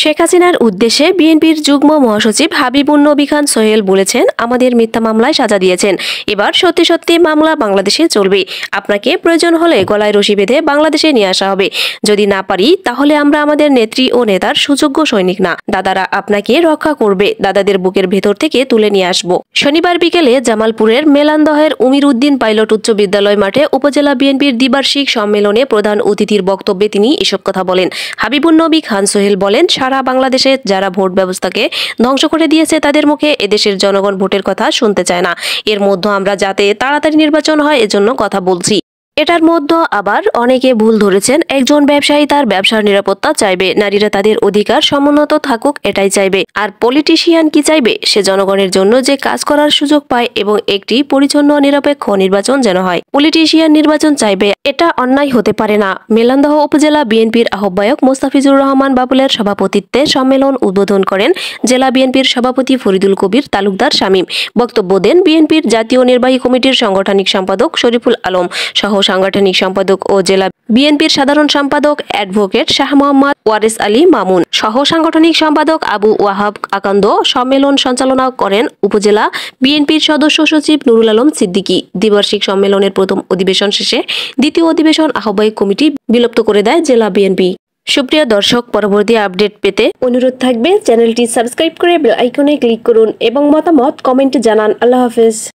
শেখ হাসিনার উদ্দেশ্যে বিএনপির যুগ্ম মহাসচিব হাবিবুন নবী খান সোহেল বলেছেন, আমাদের মিথ্যা মামলায় সাজা দিয়েছেন, এবার সত্যি সত্যি মামলা বাংলাদেশে চলবে। আপনাকে প্রয়োজন হলে গলায় রশি বেঁধে বাংলাদেশে নিয়ে আসা হবে। যদি না পারি তাহলে আমরা আমাদের নেত্রী ও নেতার সুযোগ্য সৈনিক না, দাদারা আপনাকে রক্ষা করবে, দাদাদের বুকের ভেতর থেকে তুলে নিয়ে আসব। শনিবার বিকেলে জামালপুরের মেলান্দহের উমির উদ্দিন পাইলট উচ্চ বিদ্যালয় মাঠে উপজেলা বিএনপির দ্বিবার্ষিক সম্মেলনে প্রধান অতিথির বক্তব্যে তিনি এসব কথা বলেন। হাবিবুন নবী খান সোহেল বলেন, সারা বাংলাদেশে যারা ভোট ব্যবস্থাকে ধ্বংস করে দিয়েছে তাদের মুখে এদেশের জনগণ ভোটের কথা শুনতে চায় না। এর মধ্যে আমরা যাতে তাড়াতাড়ি নির্বাচন হয় এজন্য কথা বলছি। এটার মধ্যে আবার অনেকে ভুল ধরেছেন, একজন ব্যবসায়ী তার ব্যবসার নিরাপত্তা চাইবে, নারীরা তাদের অধিকার সমুন্নত থাকুক এটাই চাইবে। আর পলিটিশিয়ান কি চাইবে? সে জনগণের জন্য যে কাজ করার সুযোগ পায় এবং একটি পরিচ্ছন্ন নিরপেক্ষ নির্বাচন যেন হয়। পলিটিশিয়ান নির্বাচন চাইবে, এটা অন্যায় হতে পারে না। মেলান্দহ উপজেলা বিএনপির আহ্বায়ক মোস্তাফিজুর রহমান বাবুলের সভাপতিত্বে সম্মেলন উদ্বোধন করেন জেলা বিএনপির সভাপতি ফরিদুল কবির তালুকদার শামীম। বক্তব্য দেন বিএনপির জাতীয় নির্বাহী কমিটির সাংগঠনিক সম্পাদক শরীফুল আলম সহ সাংগঠনিক সম্পাদক ও জেলা বিএনপির সাধারণ সম্পাদক অ্যাডভোকেট শাহ মোহাম্মদ ওয়ারেস আলী মামুন সহ সাংগঠনিক সম্পাদক আবু ওয়াহাব আকান্দ। সম্মেলন সঞ্চালনা করেন উপজেলা বিএনপির সদস্য সচিব নুরুল আলম সিদ্দিকী। দ্বিবার্ষিক সম্মেলনের প্রথম অধিবেশন শেষে দ্বিতীয় অধিবেশন আহ্বায়ক কমিটি বিলুপ্ত করে দেয় জেলা বিএনপি। সুপ্রিয় দর্শক, পরবর্তী আপডেট পেতে অনুরোধ থাকবে চ্যানেলটি সাবস্ক্রাইব করে বেল আইকনে ক্লিক করুন এবং মতামত কমেন্টে জানান। আল্লাহ হাফেজ।